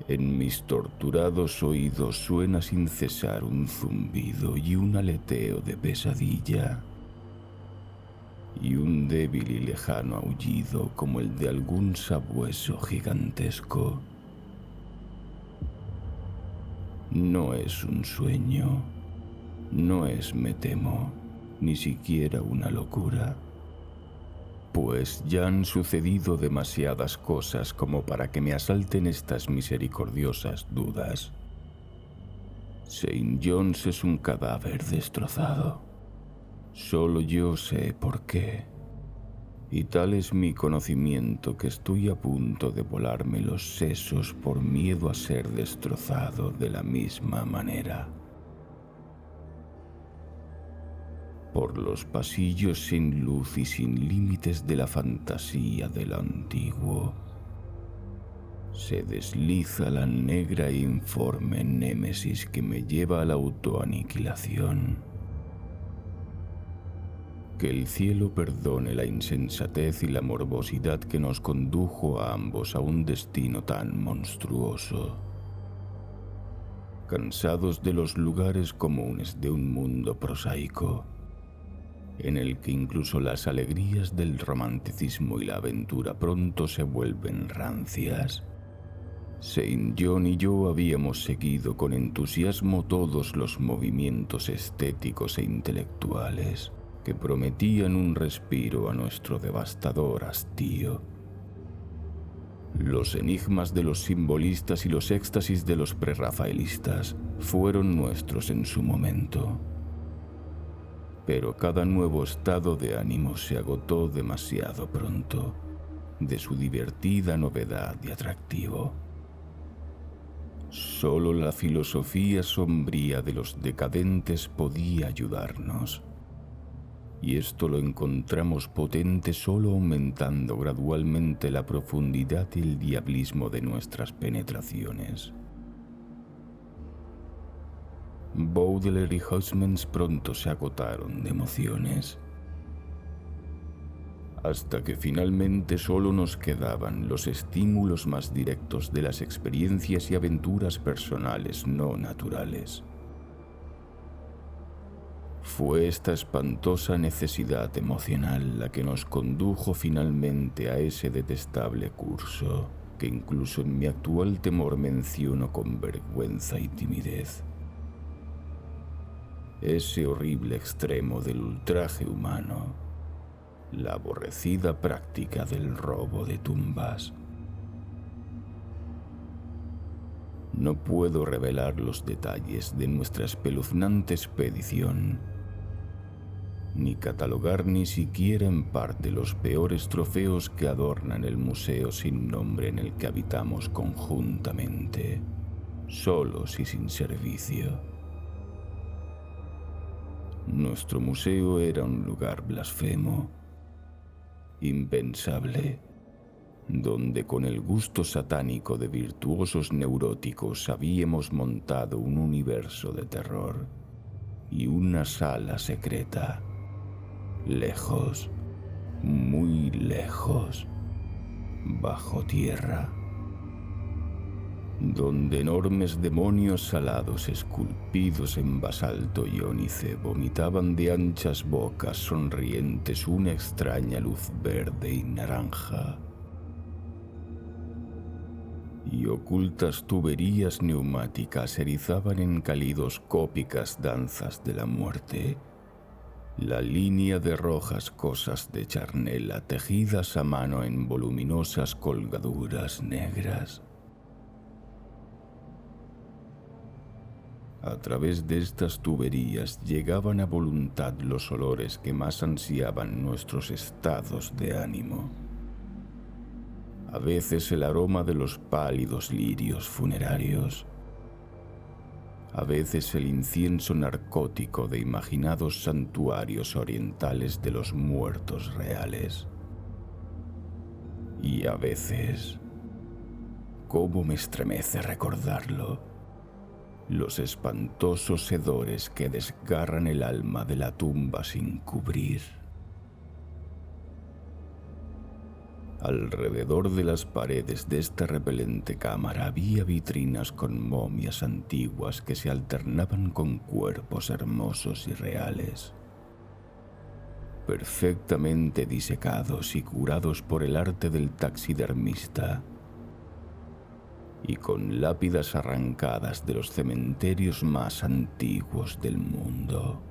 En mis torturados oídos suena sin cesar un zumbido y un aleteo de pesadilla, y un débil y lejano aullido como el de algún sabueso gigantesco. No es un sueño, no es, me temo, ni siquiera una locura, pues ya han sucedido demasiadas cosas como para que me asalten estas misericordiosas dudas. St. John's es un cadáver destrozado. Solo yo sé por qué. Y tal es mi conocimiento que estoy a punto de volarme los sesos por miedo a ser destrozado de la misma manera. Por los pasillos sin luz y sin límites de la fantasía de lo antiguo, se desliza la negra e informe némesis que me lleva a la autoaniquilación. Que el cielo perdone la insensatez y la morbosidad que nos condujo a ambos a un destino tan monstruoso. Cansados de los lugares comunes de un mundo prosaico, en el que incluso las alegrías del romanticismo y la aventura pronto se vuelven rancias, St. John y yo habíamos seguido con entusiasmo todos los movimientos estéticos e intelectuales que prometían un respiro a nuestro devastador hastío. Los enigmas de los simbolistas y los éxtasis de los prerrafaelistas fueron nuestros en su momento. Pero cada nuevo estado de ánimo se agotó demasiado pronto de su divertida novedad y atractivo. Solo la filosofía sombría de los decadentes podía ayudarnos, y esto lo encontramos potente solo aumentando gradualmente la profundidad y el diablismo de nuestras penetraciones. Baudelaire y Husmans pronto se agotaron de emociones, hasta que finalmente solo nos quedaban los estímulos más directos de las experiencias y aventuras personales no naturales. Fue esta espantosa necesidad emocional la que nos condujo finalmente a ese detestable curso, que incluso en mi actual temor menciono con vergüenza y timidez. Ese horrible extremo del ultraje humano, la aborrecida práctica del robo de tumbas. No puedo revelar los detalles de nuestra espeluznante expedición, ni catalogar ni siquiera en parte los peores trofeos que adornan el museo sin nombre en el que habitamos conjuntamente, solos y sin servicio. Nuestro museo era un lugar blasfemo, impensable, donde con el gusto satánico de virtuosos neuróticos habíamos montado un universo de terror y una sala secreta, lejos, muy lejos, bajo tierra, donde enormes demonios alados esculpidos en basalto y ónice vomitaban de anchas bocas sonrientes una extraña luz verde y naranja, y ocultas tuberías neumáticas erizaban en calidoscópicas danzas de la muerte la línea de rojas cosas de charnela tejidas a mano en voluminosas colgaduras negras. A través de estas tuberías llegaban a voluntad los olores que más ansiaban nuestros estados de ánimo. A veces el aroma de los pálidos lirios funerarios, a veces el incienso narcótico de imaginados santuarios orientales de los muertos reales. Y a veces, cómo me estremece recordarlo, los espantosos hedores que desgarran el alma de la tumba sin cubrir. Alrededor de las paredes de esta repelente cámara había vitrinas con momias antiguas que se alternaban con cuerpos hermosos y reales, perfectamente disecados y curados por el arte del taxidermista, y con lápidas arrancadas de los cementerios más antiguos del mundo.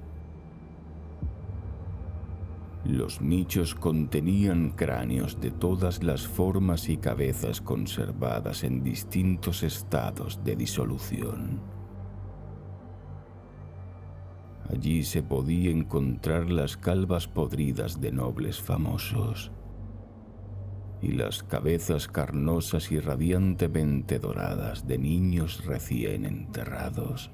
Los nichos contenían cráneos de todas las formas y cabezas conservadas en distintos estados de disolución. Allí se podía encontrar las calvas podridas de nobles famosos y las cabezas carnosas y radiantemente doradas de niños recién enterrados.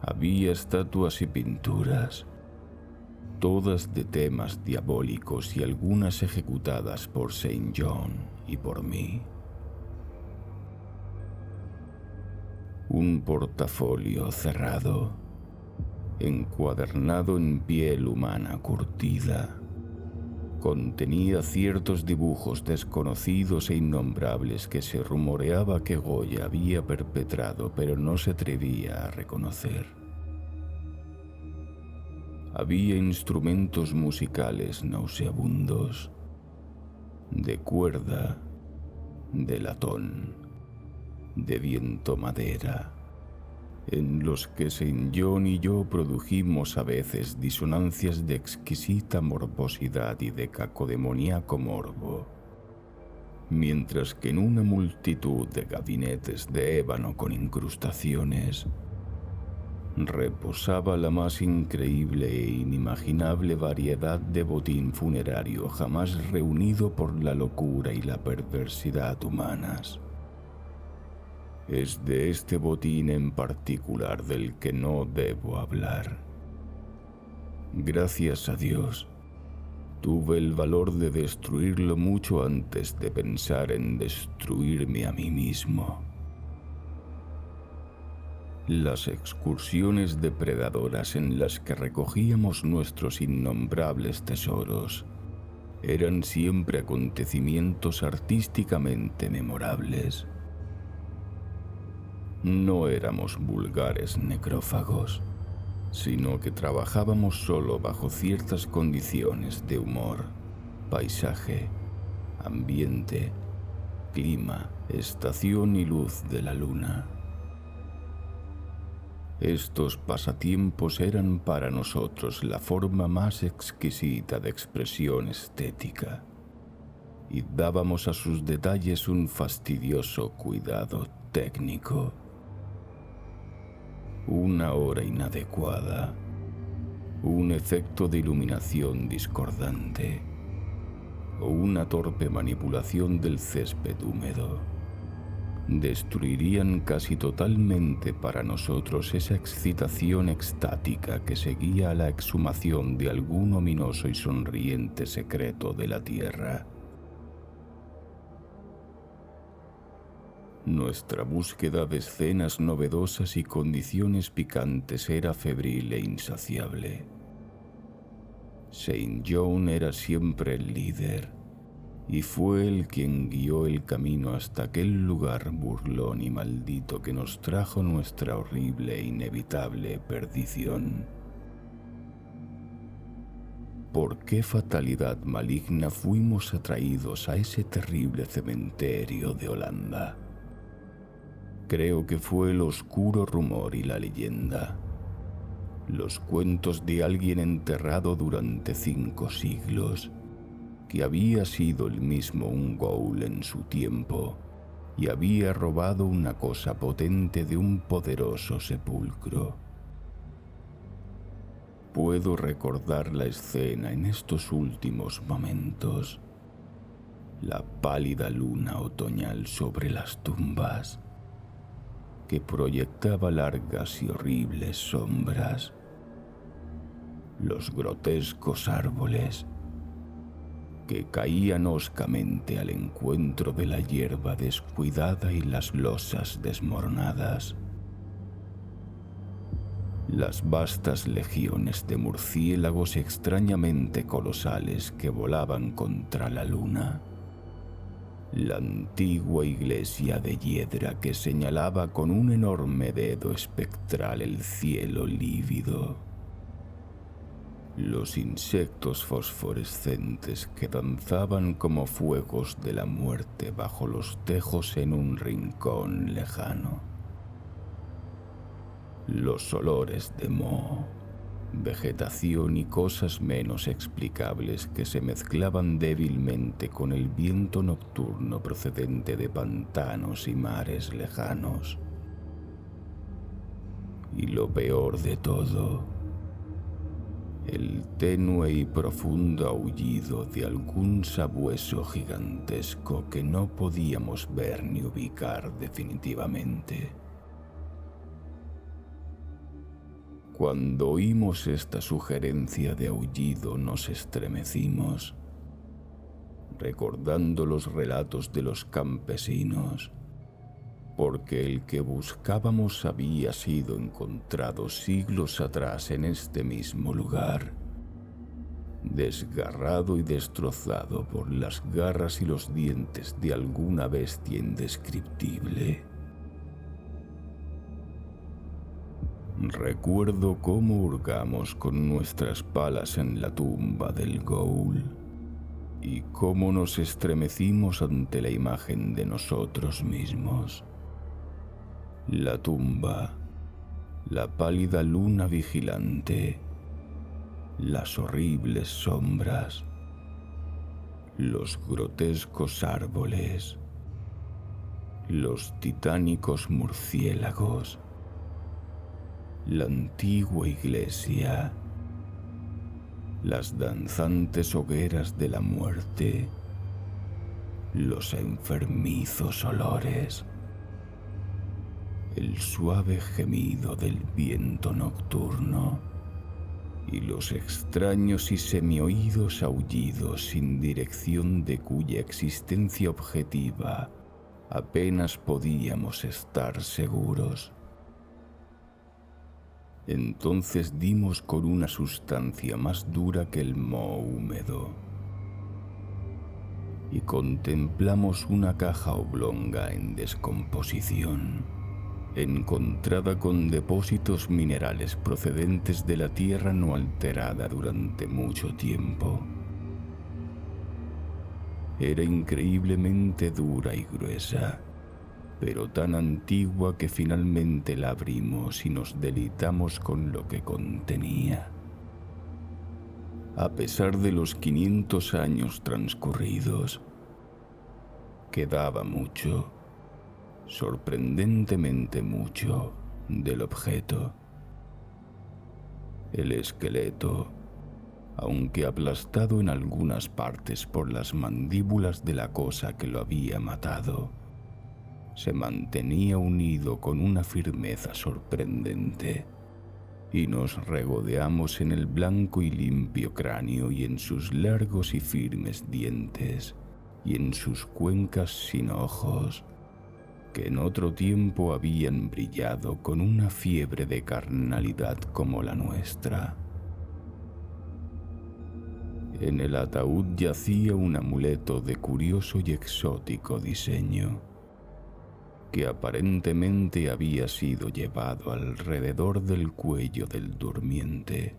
Había estatuas y pinturas, todas de temas diabólicos y algunas ejecutadas por Saint John y por mí. Un portafolio cerrado, encuadernado en piel humana curtida, contenía ciertos dibujos desconocidos e innombrables que se rumoreaba que Goya había perpetrado, pero no se atrevía a reconocer. Había instrumentos musicales nauseabundos, de cuerda, de latón, de viento madera, en los que Saint John y yo produjimos a veces disonancias de exquisita morbosidad y de cacodemoníaco morbo, mientras que en una multitud de gabinetes de ébano con incrustaciones reposaba la más increíble e inimaginable variedad de botín funerario jamás reunido por la locura y la perversidad humanas. Es de este botín en particular del que no debo hablar. Gracias a Dios, tuve el valor de destruirlo mucho antes de pensar en destruirme a mí mismo. Las excursiones depredadoras en las que recogíamos nuestros innombrables tesoros eran siempre acontecimientos artísticamente memorables. No éramos vulgares necrófagos, sino que trabajábamos solo bajo ciertas condiciones de humor, paisaje, ambiente, clima, estación y luz de la luna. Estos pasatiempos eran para nosotros la forma más exquisita de expresión estética, y dábamos a sus detalles un fastidioso cuidado técnico. Una hora inadecuada, un efecto de iluminación discordante o una torpe manipulación del césped húmedo destruirían casi totalmente para nosotros esa excitación extática que seguía a la exhumación de algún ominoso y sonriente secreto de la tierra. Nuestra búsqueda de escenas novedosas y condiciones picantes era febril e insaciable. Saint John era siempre el líder, y fue él quien guió el camino hasta aquel lugar burlón y maldito que nos trajo nuestra horrible e inevitable perdición. ¿Por qué fatalidad maligna fuimos atraídos a ese terrible cementerio de Holanda? Creo que fue el oscuro rumor y la leyenda, los cuentos de alguien enterrado durante 5 siglos, que había sido el mismo un ghoul en su tiempo y había robado una cosa potente de un poderoso sepulcro. Puedo recordar la escena en estos últimos momentos, la pálida luna otoñal sobre las tumbas, que proyectaba largas y horribles sombras, los grotescos árboles que caían hoscamente al encuentro de la hierba descuidada y las losas desmoronadas. las vastas legiones de murciélagos extrañamente colosales que volaban contra la luna, la antigua iglesia de hiedra que señalaba con un enorme dedo espectral el cielo lívido, los insectos fosforescentes que danzaban como fuegos de la muerte bajo los tejos en un rincón lejano, los olores de moho, vegetación y cosas menos explicables que se mezclaban débilmente con el viento nocturno procedente de pantanos y mares lejanos. Y lo peor de todo, el tenue y profundo aullido de algún sabueso gigantesco que no podíamos ver ni ubicar definitivamente. Cuando oímos esta sugerencia de aullido nos estremecimos, recordando los relatos de los campesinos, porque el que buscábamos había sido encontrado siglos atrás en este mismo lugar, desgarrado y destrozado por las garras y los dientes de alguna bestia indescriptible. Recuerdo cómo hurgamos con nuestras palas en la tumba del Ghoul y cómo nos estremecimos ante la imagen de nosotros mismos. La tumba, la pálida luna vigilante, las horribles sombras, los grotescos árboles, los titánicos murciélagos, la antigua iglesia, las danzantes hogueras de la muerte, los enfermizos olores, el suave gemido del viento nocturno y los extraños y semioídos aullidos sin dirección de cuya existencia objetiva apenas podíamos estar seguros. Entonces dimos con una sustancia más dura que el moho húmedo y contemplamos una caja oblonga en descomposición, encontrada con depósitos minerales procedentes de la tierra no alterada durante mucho tiempo. Era increíblemente dura y gruesa, pero tan antigua que finalmente la abrimos y nos deleitamos con lo que contenía. A pesar de los 500 años transcurridos, quedaba mucho, sorprendentemente mucho, del objeto. El esqueleto, aunque aplastado en algunas partes por las mandíbulas de la cosa que lo había matado, se mantenía unido con una firmeza sorprendente, y nos regodeamos en el blanco y limpio cráneo y en sus largos y firmes dientes y en sus cuencas sin ojos, que en otro tiempo habían brillado con una fiebre de carnalidad como la nuestra. En el ataúd yacía un amuleto de curioso y exótico diseño, que aparentemente había sido llevado alrededor del cuello del durmiente.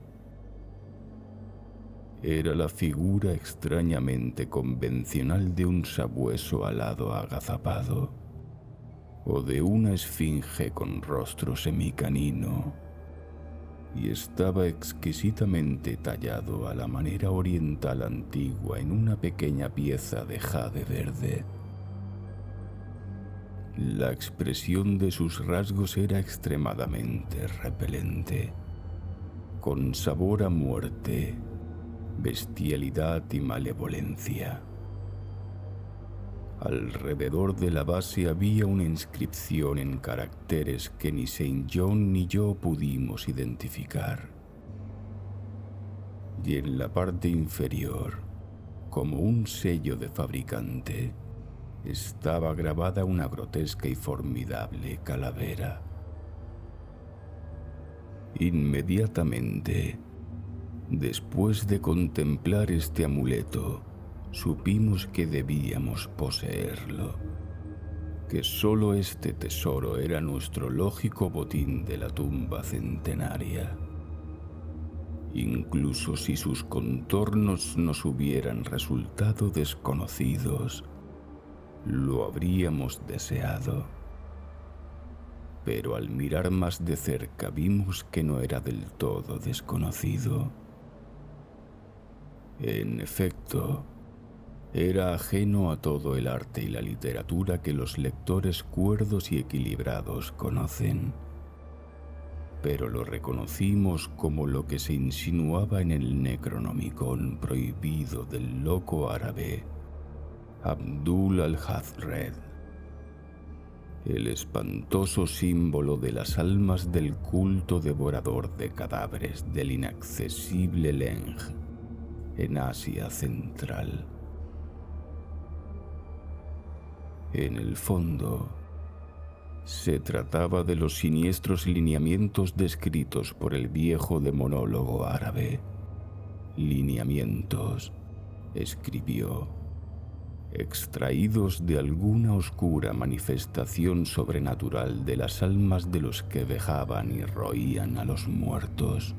Era la figura extrañamente convencional de un sabueso alado agazapado, o de una esfinge con rostro semicanino, y estaba exquisitamente tallado a la manera oriental antigua en una pequeña pieza de jade verde. La expresión de sus rasgos era extremadamente repelente, con sabor a muerte, bestialidad y malevolencia. Alrededor de la base había una inscripción en caracteres que ni Saint John ni yo pudimos identificar. Y en la parte inferior, como un sello de fabricante, estaba grabada una grotesca y formidable calavera. Inmediatamente, después de contemplar este amuleto, supimos que debíamos poseerlo, que solo este tesoro era nuestro lógico botín de la tumba centenaria. Incluso si sus contornos nos hubieran resultado desconocidos, lo habríamos deseado. Pero al mirar más de cerca vimos que no era del todo desconocido. En efecto, era ajeno a todo el arte y la literatura que los lectores cuerdos y equilibrados conocen, pero lo reconocimos como lo que se insinuaba en el Necronomicon prohibido del loco árabe Abdul al-Hazred, el espantoso símbolo de las almas del culto devorador de cadáveres del inaccesible Leng en Asia Central. En el fondo, se trataba de los siniestros lineamientos descritos por el viejo demonólogo árabe. Lineamientos, escribió, extraídos de alguna oscura manifestación sobrenatural de las almas de los que vejaban y roían a los muertos.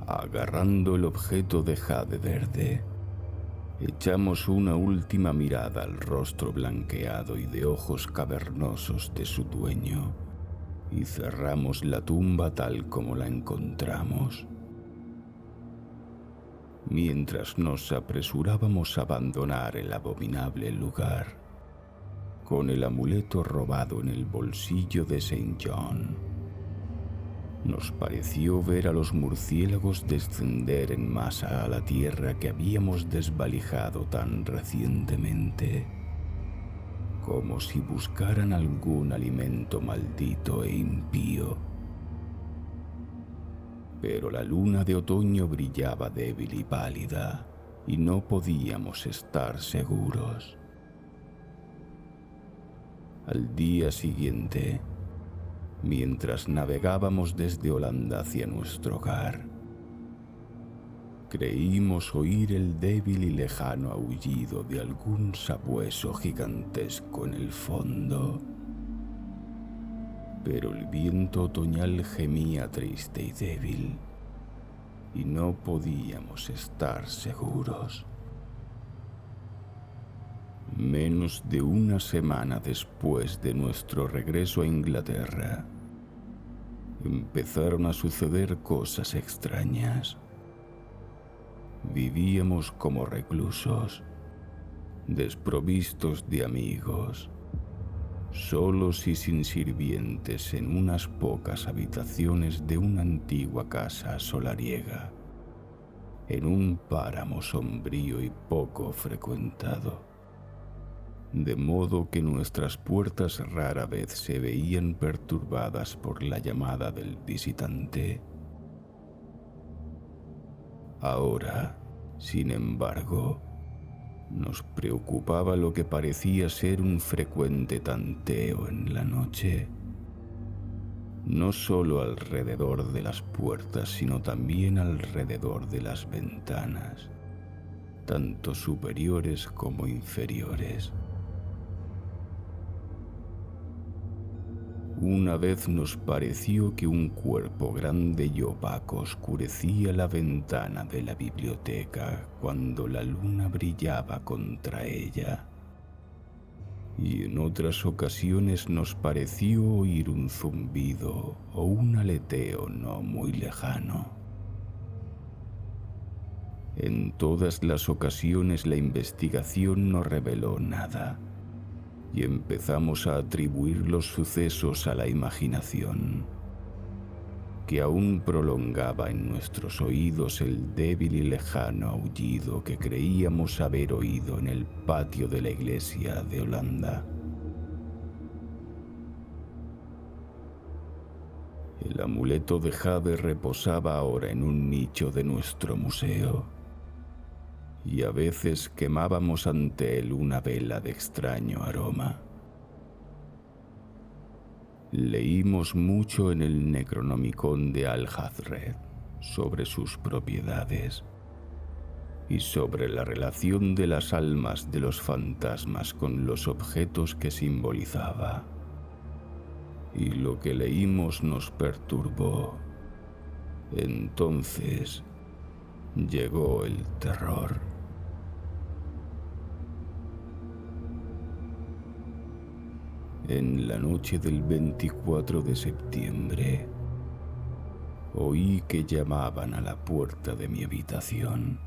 Agarrando el objeto de jade verde, echamos una última mirada al rostro blanqueado y de ojos cavernosos de su dueño y cerramos la tumba tal como la encontramos. Mientras nos apresurábamos a abandonar el abominable lugar, con el amuleto robado en el bolsillo de Saint John, nos pareció ver a los murciélagos descender en masa a la tierra que habíamos desvalijado tan recientemente, como si buscaran algún alimento maldito e impío. Pero la luna de otoño brillaba débil y pálida, y no podíamos estar seguros. Al día siguiente, mientras navegábamos desde Holanda hacia nuestro hogar, creímos oír el débil y lejano aullido de algún sabueso gigantesco en el fondo. Pero el viento otoñal gemía triste y débil, y no podíamos estar seguros. Menos de una semana después de nuestro regreso a Inglaterra, empezaron a suceder cosas extrañas. Vivíamos como reclusos, desprovistos de amigos, solos y sin sirvientes en unas pocas habitaciones de una antigua casa solariega, en un páramo sombrío y poco frecuentado, de modo que nuestras puertas rara vez se veían perturbadas por la llamada del visitante. Ahora, sin embargo, nos preocupaba lo que parecía ser un frecuente tanteo en la noche, no solo alrededor de las puertas, sino también alrededor de las ventanas, tanto superiores como inferiores. Una vez nos pareció que un cuerpo grande y opaco oscurecía la ventana de la biblioteca cuando la luna brillaba contra ella. Y en otras ocasiones nos pareció oír un zumbido o un aleteo no muy lejano. En todas las ocasiones la investigación no reveló nada, y empezamos a atribuir los sucesos a la imaginación, que aún prolongaba en nuestros oídos el débil y lejano aullido que creíamos haber oído en el patio de la iglesia de Holanda. El amuleto de jade reposaba ahora en un nicho de nuestro museo, y a veces quemábamos ante él una vela de extraño aroma. Leímos mucho en el Necronomicon de Alhazred sobre sus propiedades y sobre la relación de las almas de los fantasmas con los objetos que simbolizaba. Y lo que leímos nos perturbó. Entonces llegó el terror. En la noche del 24 de septiembre, oí que llamaban a la puerta de mi habitación.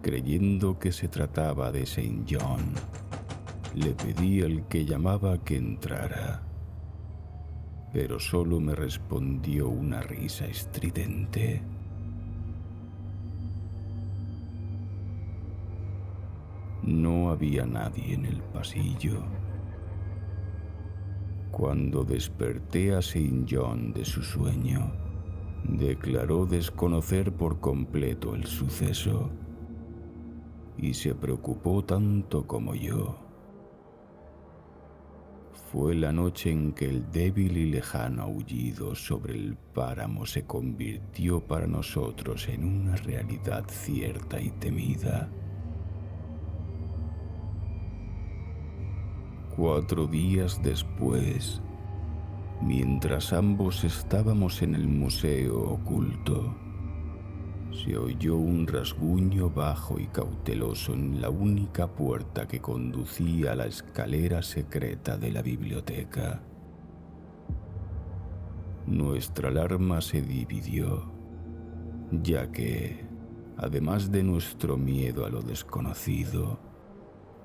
Creyendo que se trataba de Saint John, le pedí al que llamaba que entrara, pero solo me respondió una risa estridente. No había nadie en el pasillo. Cuando desperté a Saint John de su sueño, declaró desconocer por completo el suceso y se preocupó tanto como yo. Fue la noche en que el débil y lejano aullido sobre el páramo se convirtió para nosotros en una realidad cierta y temida. 4 días después, mientras ambos estábamos en el museo oculto, se oyó un rasguño bajo y cauteloso en la única puerta que conducía a la escalera secreta de la biblioteca. Nuestra alarma se dividió, ya que, además de nuestro miedo a lo desconocido,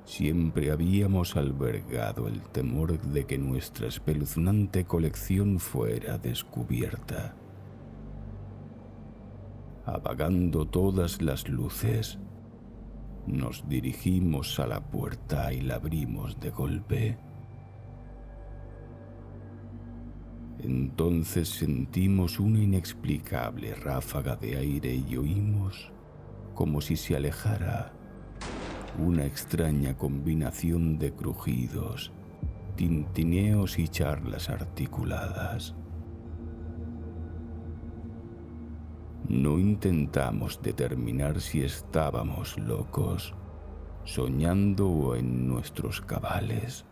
siempre habíamos albergado el temor de que nuestra espeluznante colección fuera descubierta. Apagando todas las luces, nos dirigimos a la puerta y la abrimos de golpe. Entonces sentimos una inexplicable ráfaga de aire y oímos, como si se alejara, una extraña combinación de crujidos, tintineos y charlas articuladas. No intentamos determinar si estábamos locos, soñando o en nuestros cabales.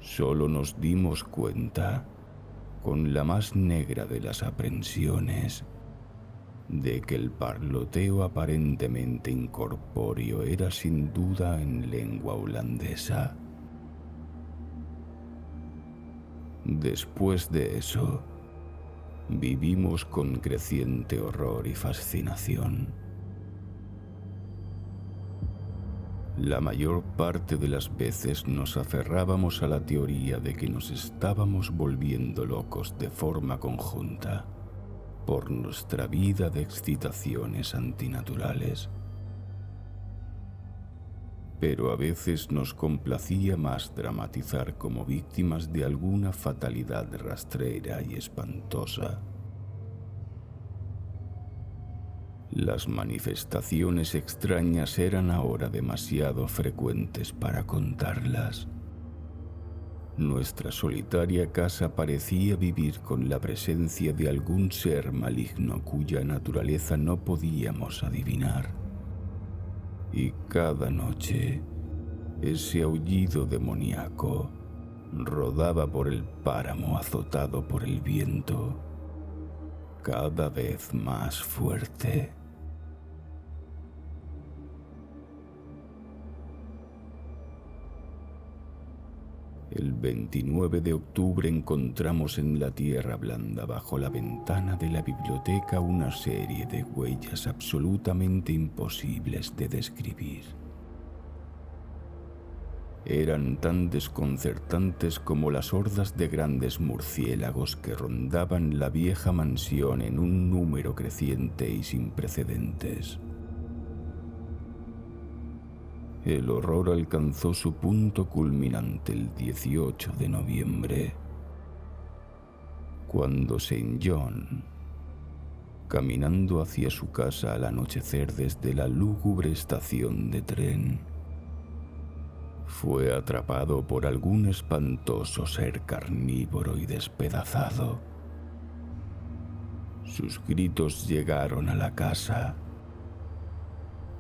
Solo nos dimos cuenta, con la más negra de las aprensiones, de que el parloteo aparentemente incorpóreo era sin duda en lengua holandesa. Después de eso, vivimos con creciente horror y fascinación. La mayor parte de las veces nos aferrábamos a la teoría de que nos estábamos volviendo locos de forma conjunta por nuestra vida de excitaciones antinaturales. Pero a veces nos complacía más dramatizar como víctimas de alguna fatalidad rastrera y espantosa. Las manifestaciones extrañas eran ahora demasiado frecuentes para contarlas. Nuestra solitaria casa parecía vivir con la presencia de algún ser maligno cuya naturaleza no podíamos adivinar. Y cada noche, ese aullido demoníaco rodaba por el páramo azotado por el viento, cada vez más fuerte. El 29 de octubre encontramos en la tierra blanda bajo la ventana de la biblioteca una serie de huellas absolutamente imposibles de describir. Eran tan desconcertantes como las hordas de grandes murciélagos que rondaban la vieja mansión en un número creciente y sin precedentes. El horror alcanzó su punto culminante el 18 de noviembre, cuando Saint John, caminando hacia su casa al anochecer desde la lúgubre estación de tren, fue atrapado por algún espantoso ser carnívoro y despedazado. Sus gritos llegaron a la casa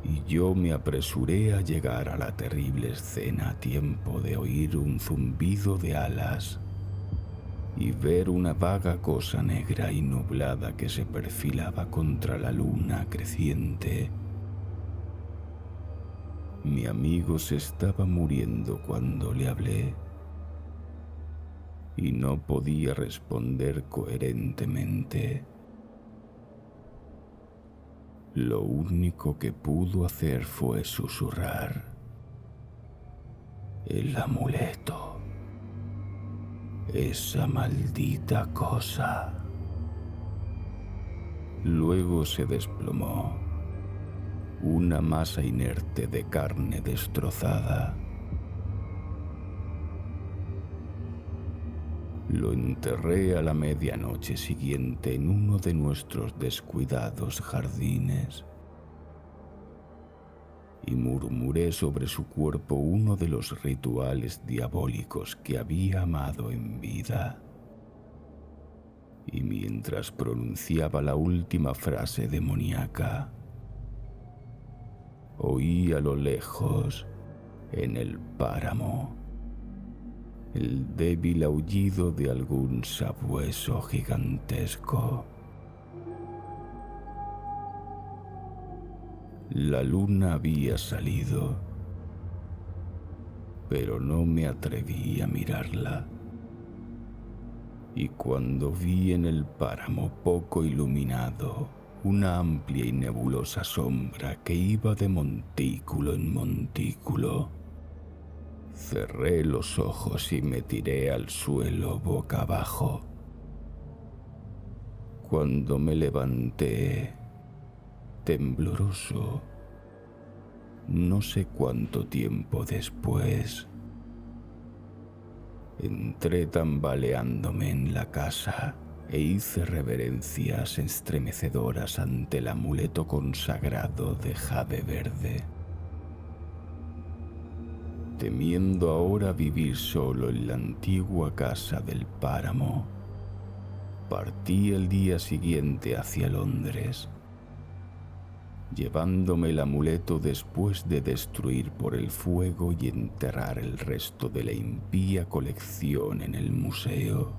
y yo me apresuré a llegar a la terrible escena a tiempo de oír un zumbido de alas y ver una vaga cosa negra y nublada que se perfilaba contra la luna creciente. Mi amigo se estaba muriendo cuando le hablé y no podía responder coherentemente. Lo único que pudo hacer fue susurrar: el amuleto. Esa maldita cosa. Luego se desplomó, una masa inerte de carne destrozada. Lo enterré a la medianoche siguiente en uno de nuestros descuidados jardines y murmuré sobre su cuerpo uno de los rituales diabólicos que había amado en vida. Y mientras pronunciaba la última frase demoníaca, oí a lo lejos, en el páramo, el débil aullido de algún sabueso gigantesco. La luna había salido, pero no me atreví a mirarla. Y cuando vi en el páramo poco iluminado una amplia y nebulosa sombra que iba de montículo en montículo, cerré los ojos y me tiré al suelo boca abajo. Cuando me levanté, tembloroso, no sé cuánto tiempo después, entré tambaleándome en la casa e hice reverencias estremecedoras ante el amuleto consagrado de jade verde. Temiendo ahora vivir solo en la antigua casa del páramo, partí el día siguiente hacia Londres, llevándome el amuleto después de destruir por el fuego y enterrar el resto de la impía colección en el museo.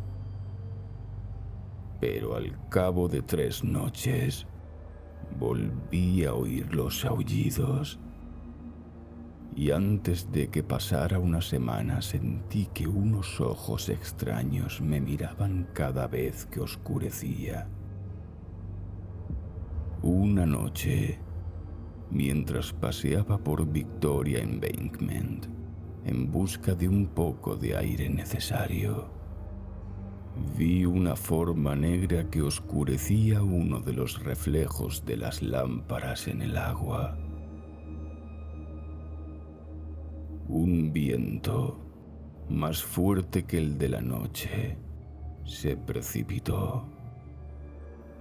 Pero al cabo de 3 noches, volví a oír los aullidos, y antes de que pasara una semana sentí que unos ojos extraños me miraban cada vez que oscurecía. Una noche, mientras paseaba por Victoria Embankment en busca de un poco de aire necesario, vi una forma negra que oscurecía uno de los reflejos de las lámparas en el agua. Un viento, más fuerte que el de la noche, se precipitó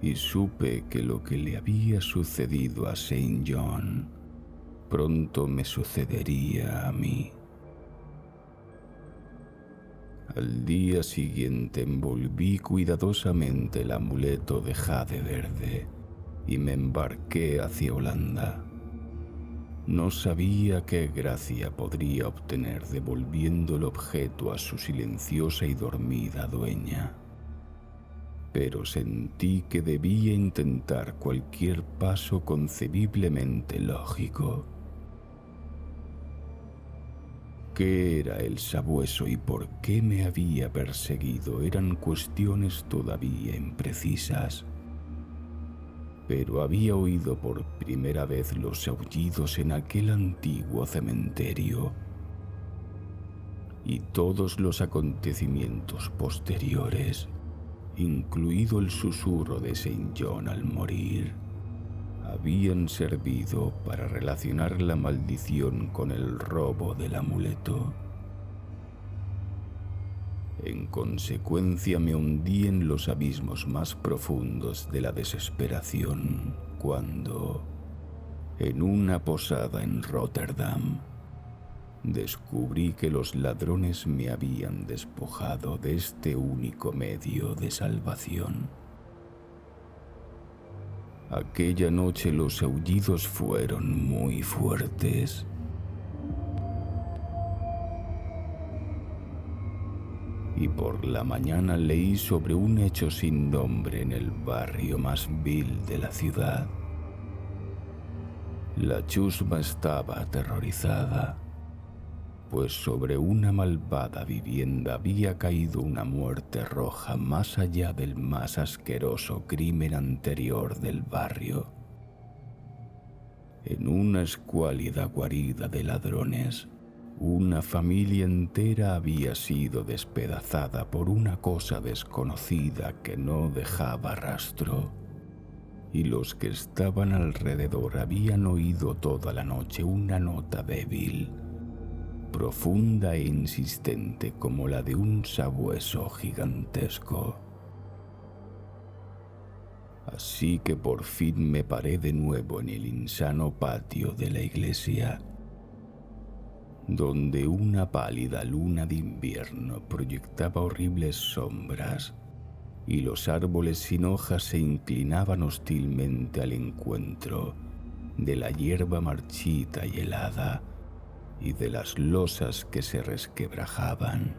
y supe que lo que le había sucedido a Saint John pronto me sucedería a mí. Al día siguiente envolví cuidadosamente el amuleto de jade verde y me embarqué hacia Holanda. No sabía qué gracia podría obtener devolviendo el objeto a su silenciosa y dormida dueña, pero sentí que debía intentar cualquier paso concebiblemente lógico. ¿Qué era el sabueso y por qué me había perseguido? Eran cuestiones todavía imprecisas, pero había oído por primera vez los aullidos en aquel antiguo cementerio, y todos los acontecimientos posteriores, incluido el susurro de Saint John al morir, habían servido para relacionar la maldición con el robo del amuleto. En consecuencia me hundí en los abismos más profundos de la desesperación cuando, en una posada en Rotterdam, descubrí que los ladrones me habían despojado de este único medio de salvación. Aquella noche los aullidos fueron muy fuertes. Y por la mañana leí sobre un hecho sin nombre en el barrio más vil de la ciudad. La chusma estaba aterrorizada, pues sobre una malvada vivienda había caído una muerte roja más allá del más asqueroso crimen anterior del barrio. En una escuálida guarida de ladrones, una familia entera había sido despedazada por una cosa desconocida que no dejaba rastro, y los que estaban alrededor habían oído toda la noche una nota débil, profunda e insistente como la de un sabueso gigantesco. Así que por fin me paré de nuevo en el insano patio de la iglesia, donde una pálida luna de invierno proyectaba horribles sombras y los árboles sin hojas se inclinaban hostilmente al encuentro de la hierba marchita y helada y de las losas que se resquebrajaban,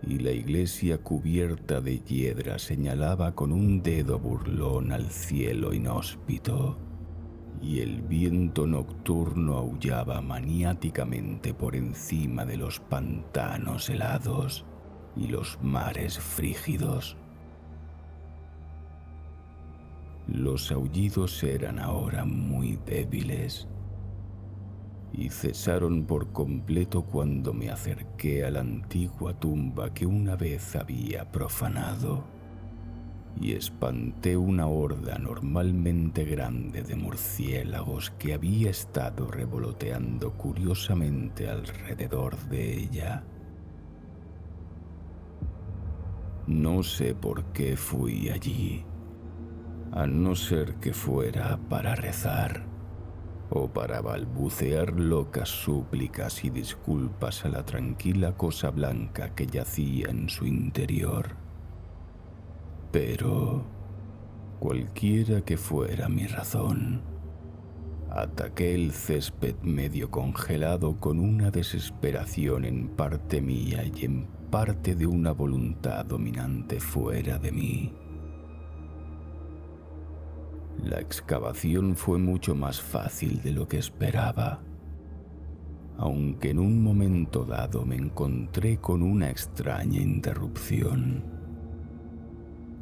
y la iglesia cubierta de hiedra señalaba con un dedo burlón al cielo inhóspito, y el viento nocturno aullaba maniáticamente por encima de los pantanos helados y los mares frígidos. Los aullidos eran ahora muy débiles y cesaron por completo cuando me acerqué a la antigua tumba que una vez había profanado y espanté una horda anormalmente grande de murciélagos que había estado revoloteando curiosamente alrededor de ella. No sé por qué fui allí, a no ser que fuera para rezar o para balbucear locas súplicas y disculpas a la tranquila cosa blanca que yacía en su interior. Pero, cualquiera que fuera mi razón, ataqué el césped medio congelado con una desesperación en parte mía y en parte de una voluntad dominante fuera de mí. La excavación fue mucho más fácil de lo que esperaba, aunque en un momento dado me encontré con una extraña interrupción.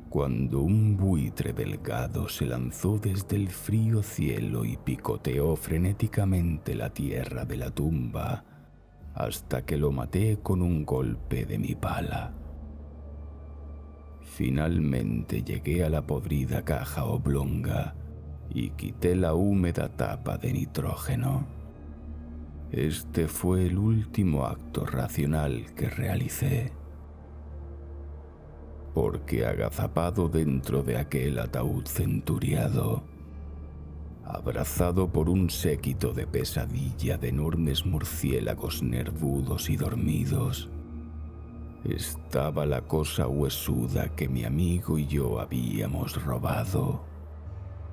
Cuando un buitre delgado se lanzó desde el frío cielo y picoteó frenéticamente la tierra de la tumba hasta que lo maté con un golpe de mi pala. Finalmente llegué a la podrida caja oblonga y quité la húmeda tapa de nitrógeno. Este fue el último acto racional que realicé, porque agazapado dentro de aquel ataúd centuriado, abrazado por un séquito de pesadilla de enormes murciélagos nervudos y dormidos, estaba la cosa huesuda que mi amigo y yo habíamos robado,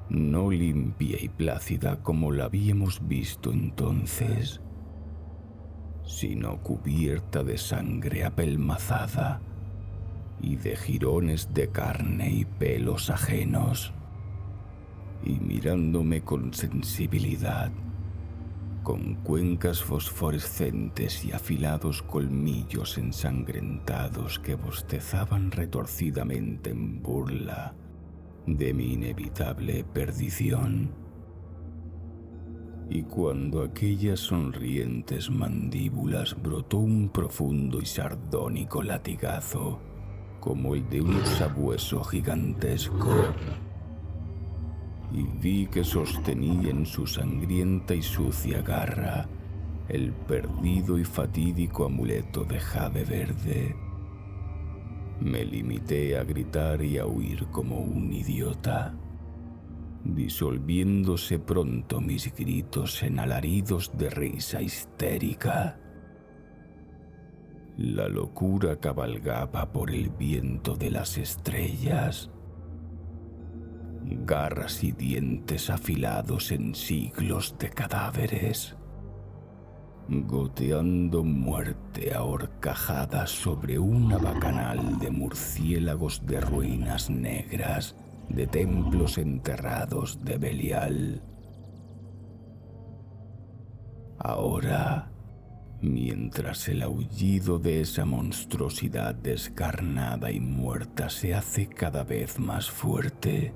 no limpia y plácida como la habíamos visto entonces, sino cubierta de sangre apelmazada y de jirones de carne y pelos ajenos, y mirándome con sensibilidad, con cuencas fosforescentes y afilados colmillos ensangrentados que bostezaban retorcidamente en burla de mi inevitable perdición. Y cuando aquellas sonrientes mandíbulas brotó un profundo y sardónico latigazo, como el de un sabueso gigantesco, y vi que sostenía en su sangrienta y sucia garra el perdido y fatídico amuleto de jade verde, me limité a gritar y a huir como un idiota, disolviéndose pronto mis gritos en alaridos de risa histérica La locura cabalgaba por el viento de las estrellas. Garras y dientes afilados en siglos de cadáveres, goteando muerte a horcajadas sobre una bacanal de murciélagos de ruinas negras, de templos enterrados de Belial. Ahora, mientras el aullido de esa monstruosidad descarnada y muerta se hace cada vez más fuerte,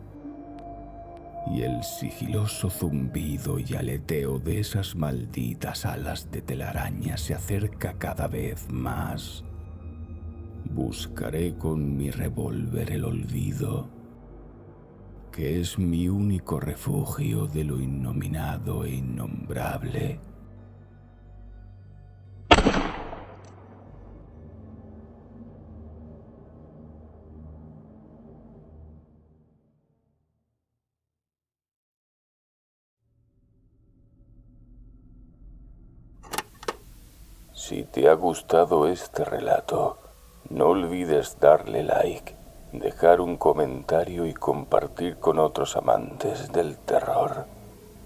y el sigiloso zumbido y aleteo de esas malditas alas de telaraña se acerca cada vez más, buscaré con mi revólver el olvido, que es mi único refugio de lo innominado e innombrable. Si te ha gustado este relato, no olvides darle like, dejar un comentario y compartir con otros amantes del terror.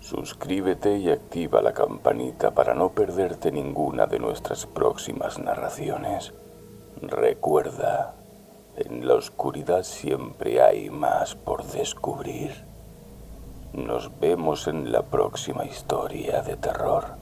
Suscríbete y activa la campanita para no perderte ninguna de nuestras próximas narraciones. Recuerda, en la oscuridad siempre hay más por descubrir. Nos vemos en la próxima historia de terror.